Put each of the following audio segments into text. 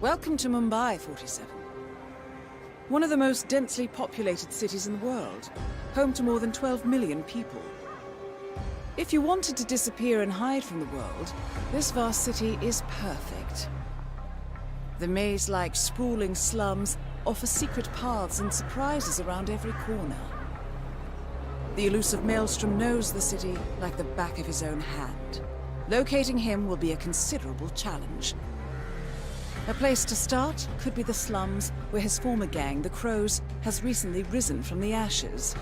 Welcome to Mumbai, 47. One of the most densely populated cities in the world, home to more than 12 million people. If you wanted to disappear and hide from the world, this vast city is perfect. The maze-like sprawling slums offer secret paths and surprises around every corner. The elusive Maelstrom knows the city like the back of his own hand. Locating him will be a considerable challenge. A place to start could be the slums, where his former gang, the Crows, has recently risen from the ashes.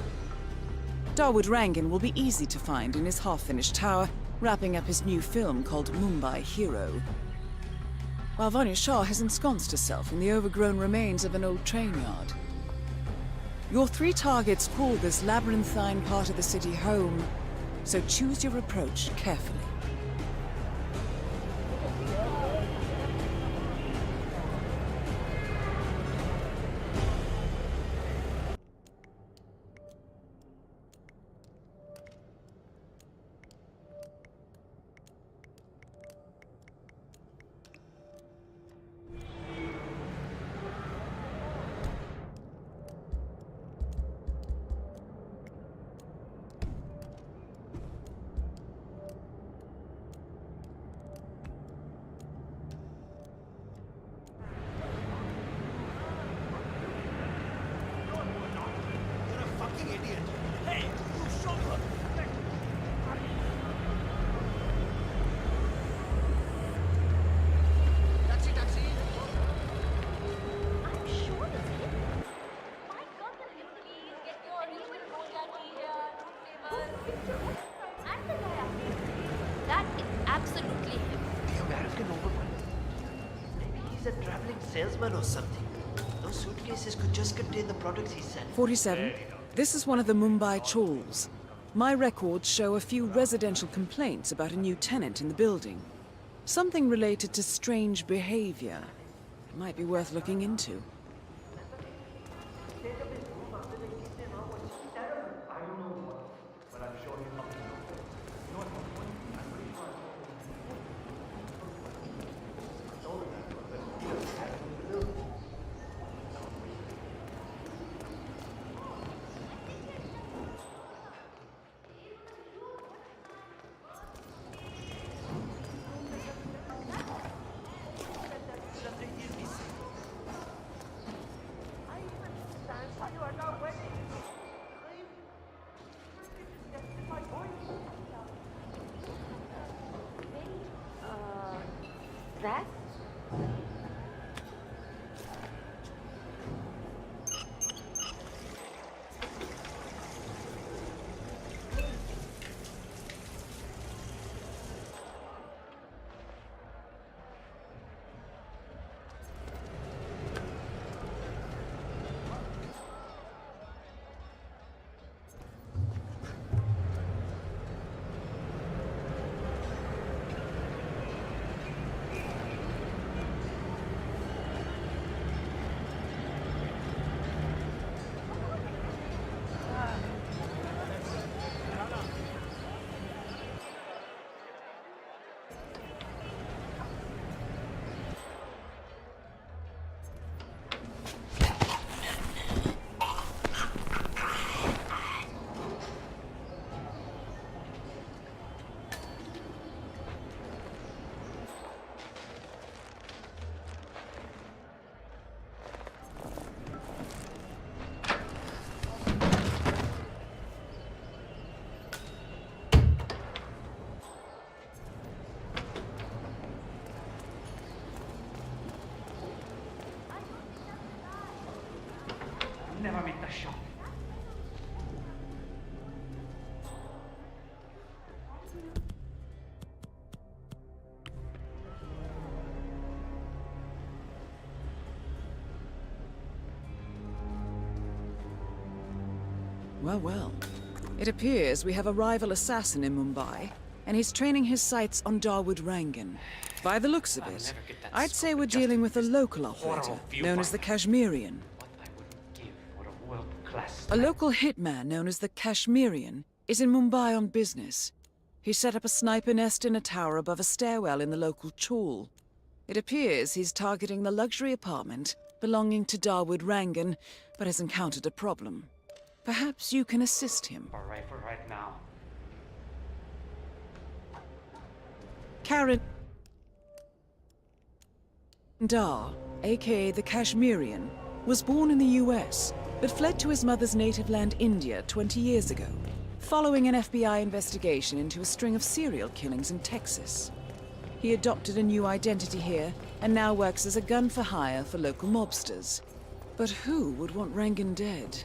Dawood Rangan will be easy to find in his half-finished tower, wrapping up his new film called Mumbai Hero. While Vanya Shah has ensconced herself in the overgrown remains of an old train yard. Your three targets call this labyrinthine part of the city home, so choose your approach carefully. That is absolutely him. The American overman. Maybe he's a traveling salesman or something. Those suitcases could just contain the products he's selling. 47. This is one of the Mumbai chawls. My records show a few residential complaints about a new tenant in the building. Something related to strange behavior. It might be worth looking into. That? Never make the shot. Well, well. It appears we have a rival assassin in Mumbai, and he's training his sights on Dawood Rangan. By the looks of it, I'd say we're dealing with a local operator, known as the Kashmirian. A local hitman known as the Kashmirian is in Mumbai on business. He set up a sniper nest in a tower above a stairwell in the local chawl. It appears he's targeting the luxury apartment belonging to Darwood Rangan, but has encountered a problem. Perhaps you can assist him. Alright, for right now. Karen Dar, aka the Kashmirian, was born in the US, but fled to his mother's native land, India, 20 years ago, following an FBI investigation into a string of serial killings in Texas. He adopted a new identity here, and now works as a gun for hire for local mobsters. But who would want Rangan dead?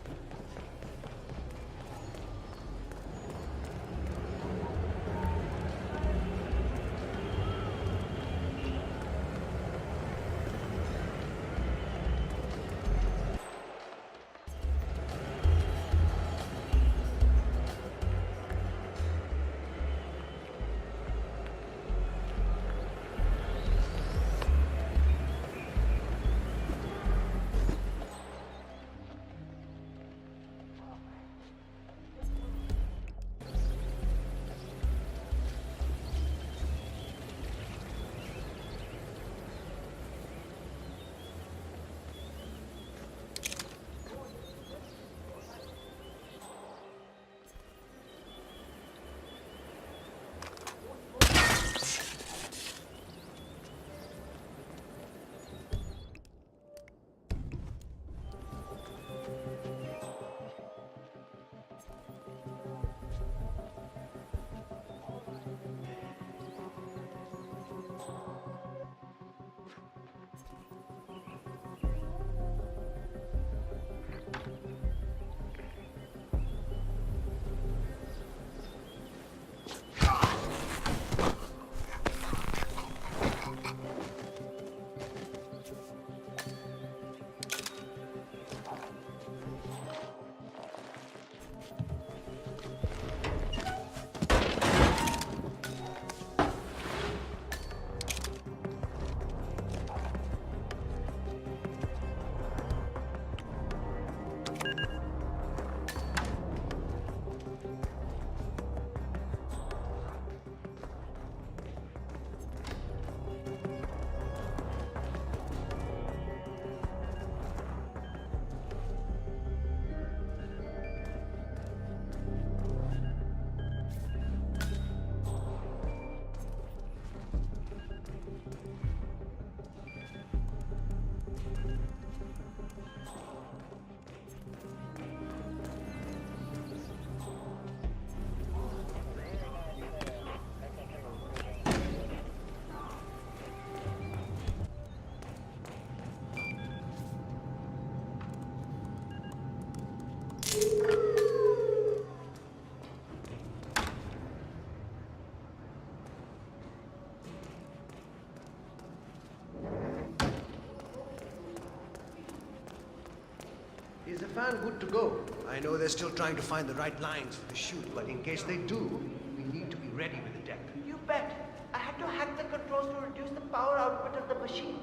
Is the fan good to go? I know they're still trying to find the right lines for the shoot, but in case they do, we need to be ready with the deck. You bet. I had to hack the controls to reduce the power output of the machine.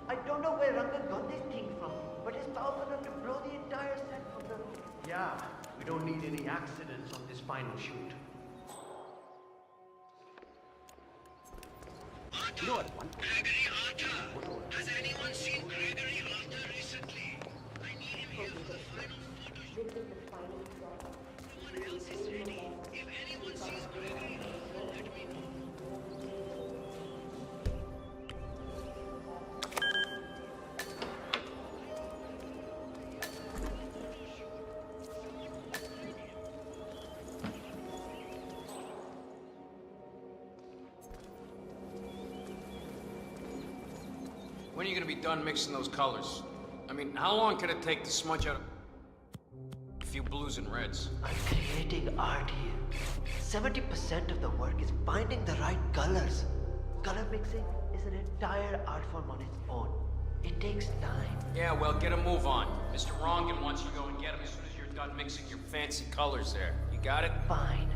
I don't know where Ranga got this thing from, but it's powerful enough to blow the entire set from the roof. Yeah, we don't need any accidents on this final shoot. You know what? Gregory Arthur! Has anyone seen Gregory Arthur recently? I need him here for the final photo shoot. Someone else is ready. If anyone sees Gregory Arthur, let me know. When are you gonna be done mixing those colors? I mean, how long could it take to smudge out a few blues and reds? I'm creating art here. 70% of the work is finding the right colors. Color mixing is an entire art form on its own. It takes time. Yeah, well, get a move on. Mr. Rongan wants you to go and get him as soon as you're done mixing your fancy colors there. You got it? Fine.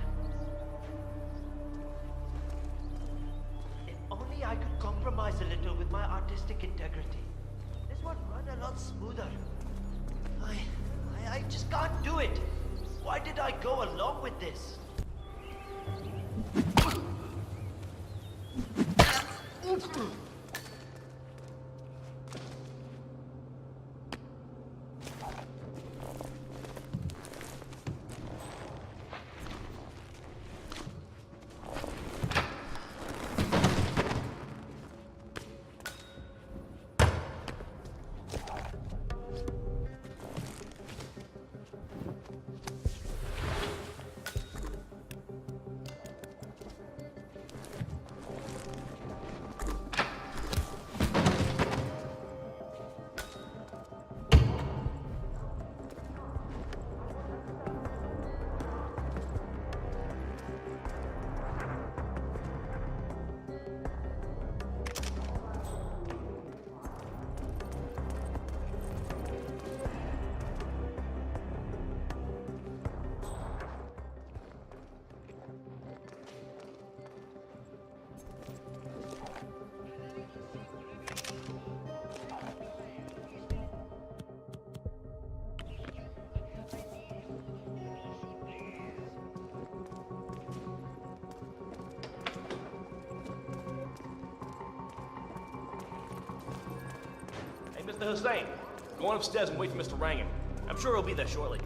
If only I could compromise a little with my artistic integrity. This would run a lot smoother. I just can't do it. Why did I go along with this? Hussein, go on upstairs and wait for Mr. Rangan. I'm sure he'll be there shortly.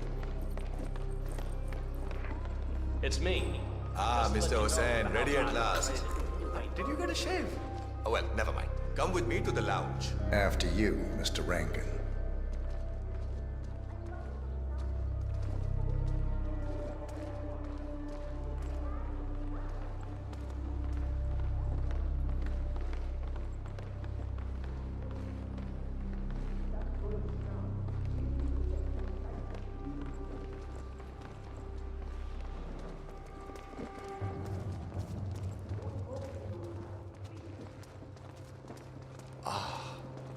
It's me. Ah, Mr. Hussain, ready at last. Did you get a shave? Oh, well, never mind. Come with me to the lounge. After you, Mr. Rankin.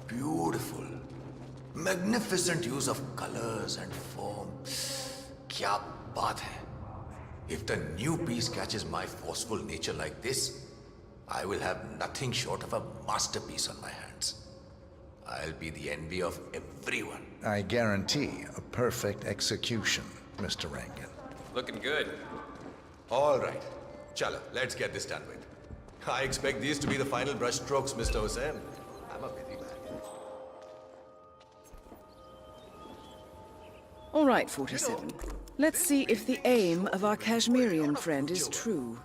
Beautiful. Magnificent use of colors and form. Kya baat hai? If the new piece catches my forceful nature like this, I will have nothing short of a masterpiece on my hands. I'll be the envy of everyone. I guarantee a perfect execution, Mr. Rankin. Looking good. All right. Chala, let's get this done with. I expect these to be the final brush strokes, Mr. Hussain. I'm a busy man. All right, 47. Let's see if the aim of our Kashmirian friend is true.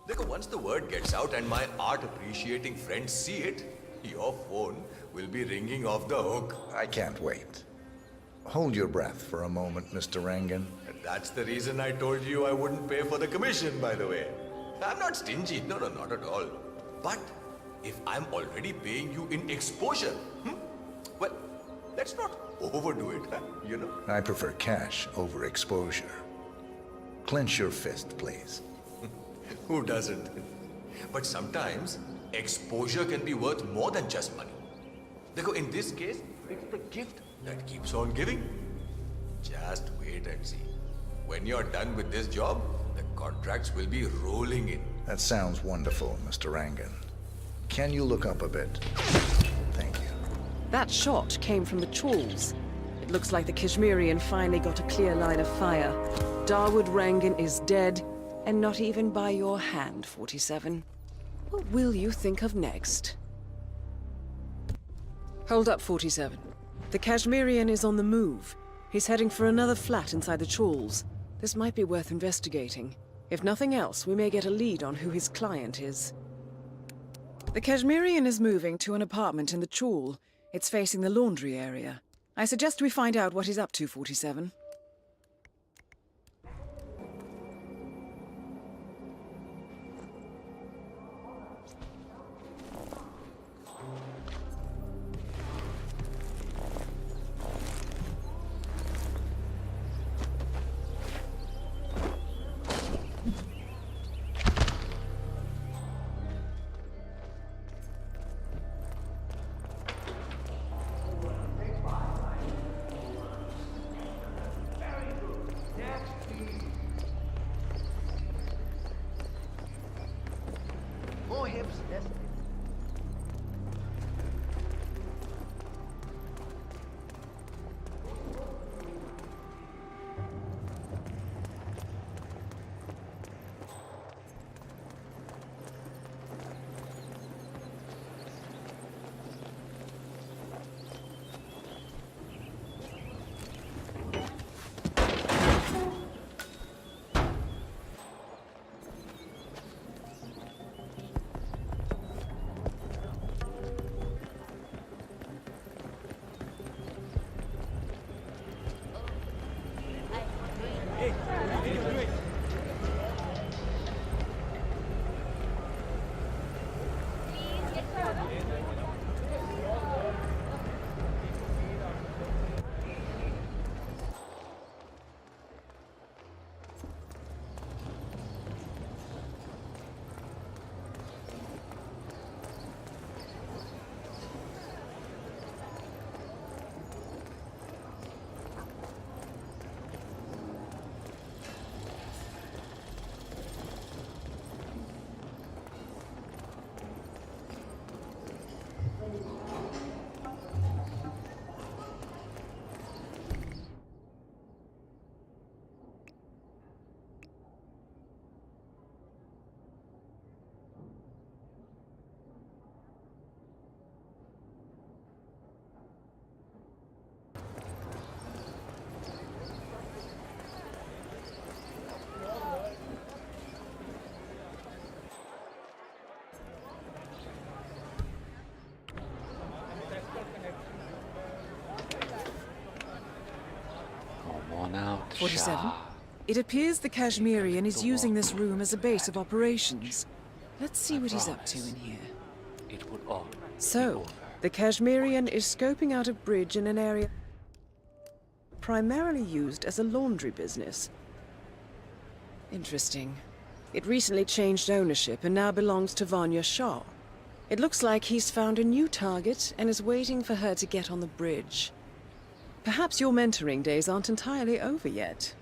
Look, once the word gets out and my art-appreciating friends see it, your phone will be ringing off the hook. I can't wait. Hold your breath for a moment, Mr. Rangan. That's the reason I told you I wouldn't pay for the commission, by the way. I'm not stingy. No, not at all. But if I'm already paying you in exposure, well, let's not overdo it, you know? I prefer cash over exposure. Clench your fist, please. Who doesn't? But sometimes, exposure can be worth more than just money. Because in this case, it's the gift that keeps on giving. Just wait and see. When you're done with this job, the contracts will be rolling in. That sounds wonderful, Mr. Rangan. Can you look up a bit? Thank you. That shot came from the Chawls. It looks like the Kashmirian finally got a clear line of fire. Dawood Rangan is dead, and not even by your hand, 47. What will you think of next? Hold up, 47. The Kashmirian is on the move. He's heading for another flat inside the Chawls. This might be worth investigating. If nothing else, we may get a lead on who his client is. The Kashmirian is moving to an apartment in the Chawl. It's facing the laundry area. I suggest we find out what he's up to, 47. 47. It appears the Kashmirian is using this room as a base of operations. Let's see what he's up to in here. It would all So, the Kashmirian is scoping out a bridge in an area primarily used as a laundry business. Interesting. It recently changed ownership and now belongs to Vanya Shah. It looks like he's found a new target and is waiting for her to get on the bridge. Perhaps your mentoring days aren't entirely over yet.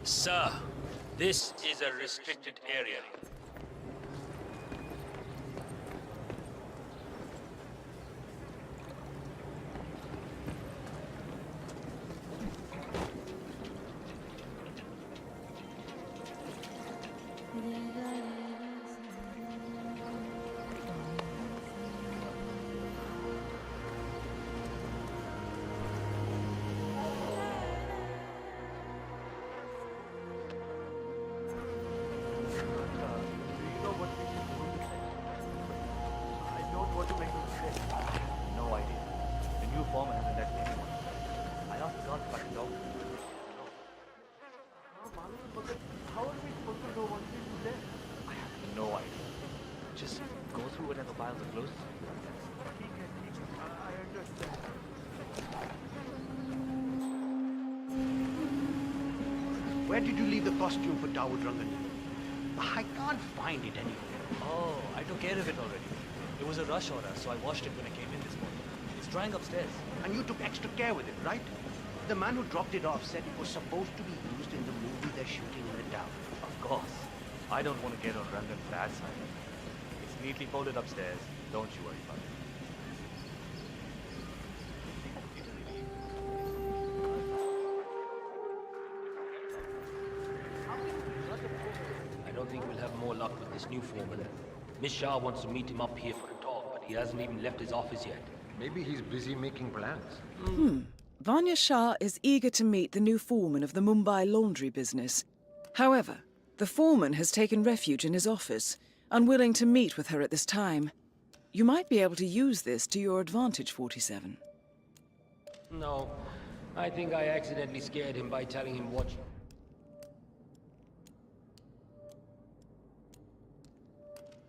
Sir, this is a restricted area. Where did you leave the costume for Dawood Rangan? I can't find it anywhere. Oh, I took care of it already. It was a rush order, so I washed it when I came in this morning. It's drying upstairs. And you took extra care with it, right? The man who dropped it off said it was supposed to be used in the movie they're shooting in the town. Of course. I don't want to get on Rangan's bad side. It's neatly folded upstairs. Don't you worry about it. I don't think we'll have more luck with this new foreman. Miss Shah wants to meet him up here for a talk, but he hasn't even left his office yet. Maybe he's busy making plans. Vanya Shah is eager to meet the new foreman of the Mumbai laundry business. However, the foreman has taken refuge in his office, unwilling to meet with her at this time. You might be able to use this to your advantage, 47. No, I think I accidentally scared him by telling him what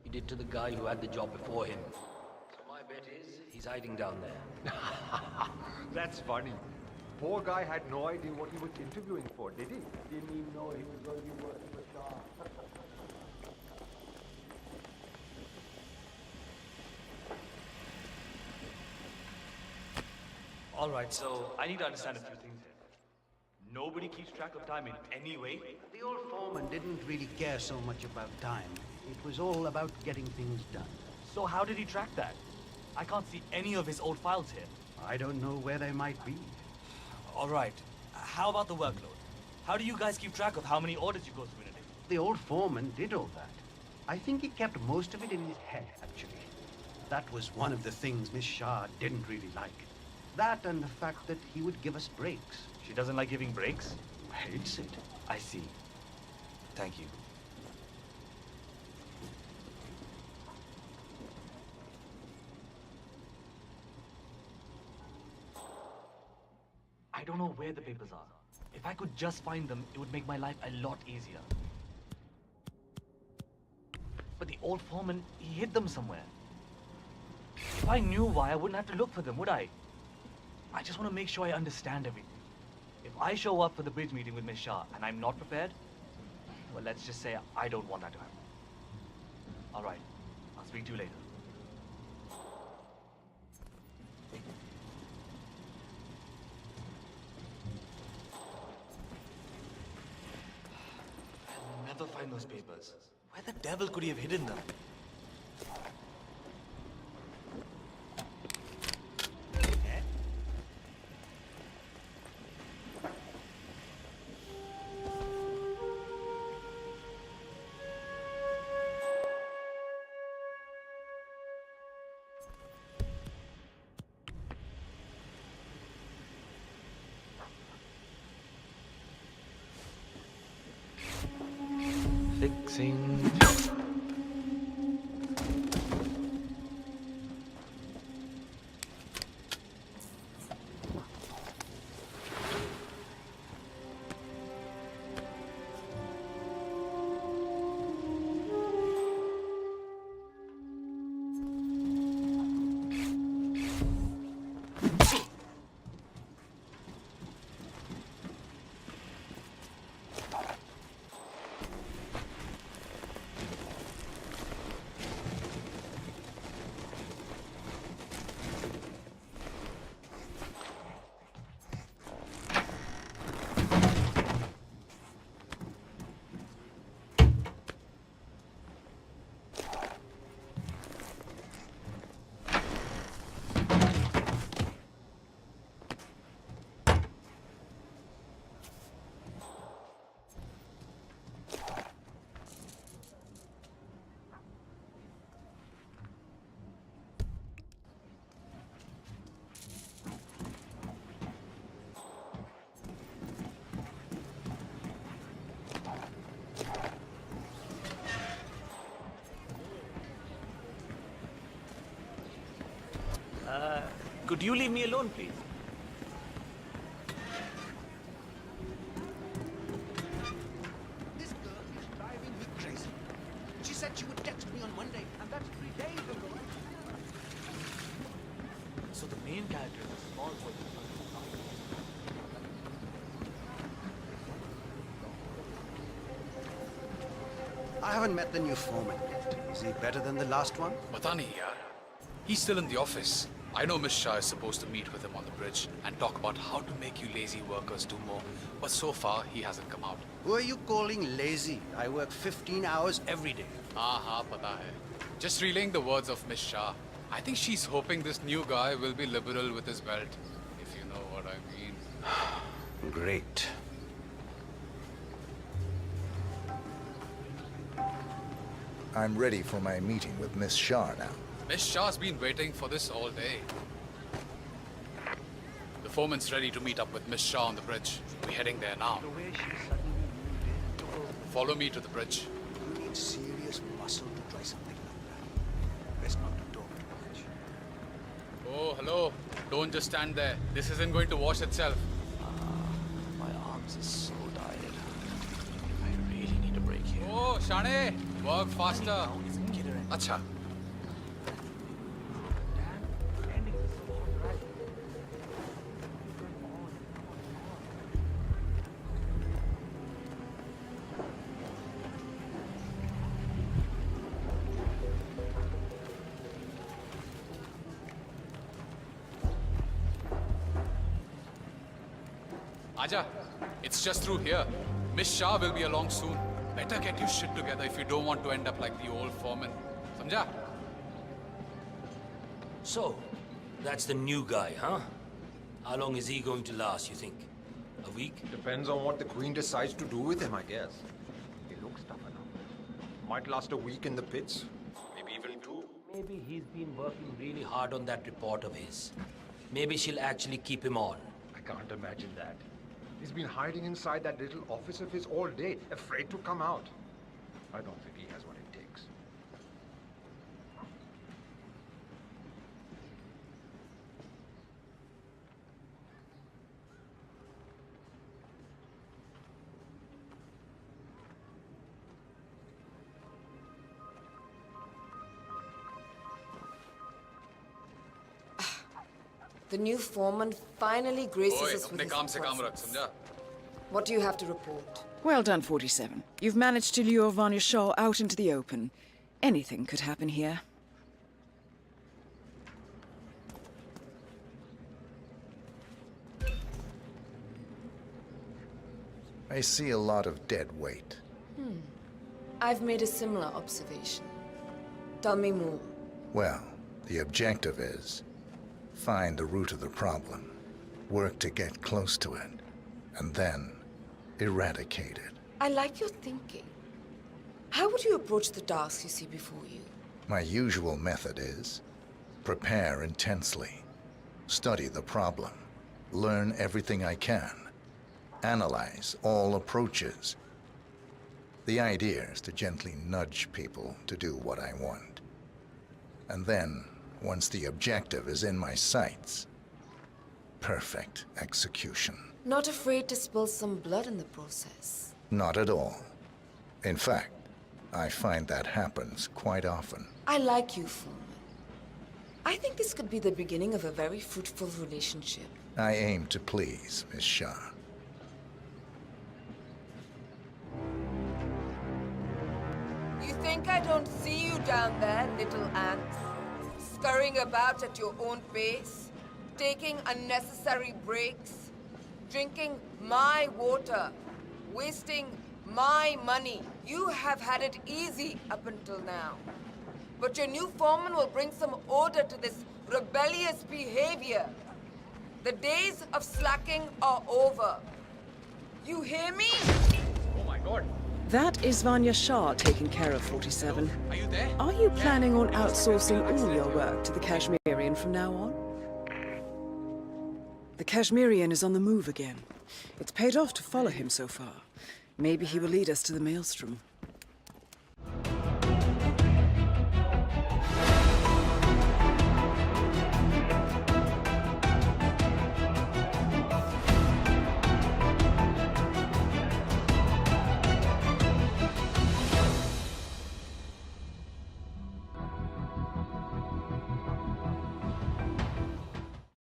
he did to the guy who had the job before him. So my bet is he's hiding down there. That's funny. Poor guy had no idea what he was interviewing for, did he? Didn't even know he was going to be working for Shah. All right, so I need to understand a few things here. Nobody keeps track of time in any way? The old foreman didn't really care so much about time. It was all about getting things done. So how did he track that? I can't see any of his old files here. I don't know where they might be. All right. How about the workload? How do you guys keep track of how many orders you go through in a day? The old foreman did all that. I think he kept most of it in his head, actually. That was one of the things Miss Shah didn't really like. That and the fact that he would give us breaks. She doesn't like giving breaks? Hates it. I see. Thank you. I don't know where the papers are. If I could just find them, it would make my life a lot easier. But the old foreman, he hid them somewhere. If I knew why, I wouldn't have to look for them, would I? I just want to make sure I understand everything. If I show up for the bridge meeting with Miss Shah and I'm not prepared, well, let's just say I don't want that to happen. All right. I'll speak to you later. I'll never find those papers. Where the devil could he have hidden them? Fixing. Could you leave me alone, please? This girl is driving me crazy. She said she would text me on Monday, and that's 3 days ago. So the main character is a small boy. I haven't met the new foreman yet. Is he better than the last one? Pata nahi yaar. He's still in the office. I know Miss Shah is supposed to meet with him on the bridge and talk about how to make you lazy workers do more. But so far, he hasn't come out. Who are you calling lazy? I work 15 hours every day. Haan, pata hai. Just relaying the words of Miss Shah. I think she's hoping this new guy will be liberal with his belt, if you know what I mean. Great. I'm ready for my meeting with Miss Shah now. Miss Shah's been waiting for this all day. The foreman's ready to meet up with Miss Shah on the bridge. We're heading there now. Follow me to the bridge. You need serious muscle to try something like that. Best not to talk too much. Oh, hello. Don't just stand there. This isn't going to wash itself. My arms are so tired. I really need a break here. Oh, Shane, work faster. Acha. Aja, it's just through here. Miss Shah will be along soon. Better get your shit together if you don't want to end up like the old foreman. Samjha? So, that's the new guy, huh? How long is he going to last, you think? A week? Depends on what the Queen decides to do with him, I guess. He looks tough enough. Might last a week in the pits. Maybe even 2. Maybe he's been working really hard on that report of his. Maybe she'll actually keep him on. I can't imagine that. He's been hiding inside that little office of his all day, afraid to come out. I don't think he has what it takes. The new foreman finally graces Oi, us with अपने his काम से काम रख, presence. समझा? What do you have to report? Well done, 47. You've managed to lure Vanya Shaw out into the open. Anything could happen here. I see a lot of dead weight. I've made a similar observation. Tell me more. Well, the objective is find the root of the problem, work to get close to it, and then eradicate it. I like your thinking. How would you approach the task you see before you? My usual method is prepare intensely, study the problem, learn everything I can, analyze all approaches. The idea is to gently nudge people to do what I want. And then, once the objective is in my sights, perfect execution. Not afraid to spill some blood in the process? Not at all. In fact, I find that happens quite often. I like you, Foreman. I think this could be the beginning of a very fruitful relationship. I aim to please, Miss Shah. You think I don't see you down there, little ants? Scurrying about at your own pace? Taking unnecessary breaks? Drinking my water? Wasting my money? You have had it easy up until now. But your new foreman will bring some order to this rebellious behavior. The days of slacking are over. You hear me? Oh my god. That is Vanya Shah taking care of 47. Are you there? Are you planning on outsourcing all your work to the Kashmirian from now on? The Kashmirian is on the move again. It's paid off to follow him so far. Maybe he will lead us to the maelstrom.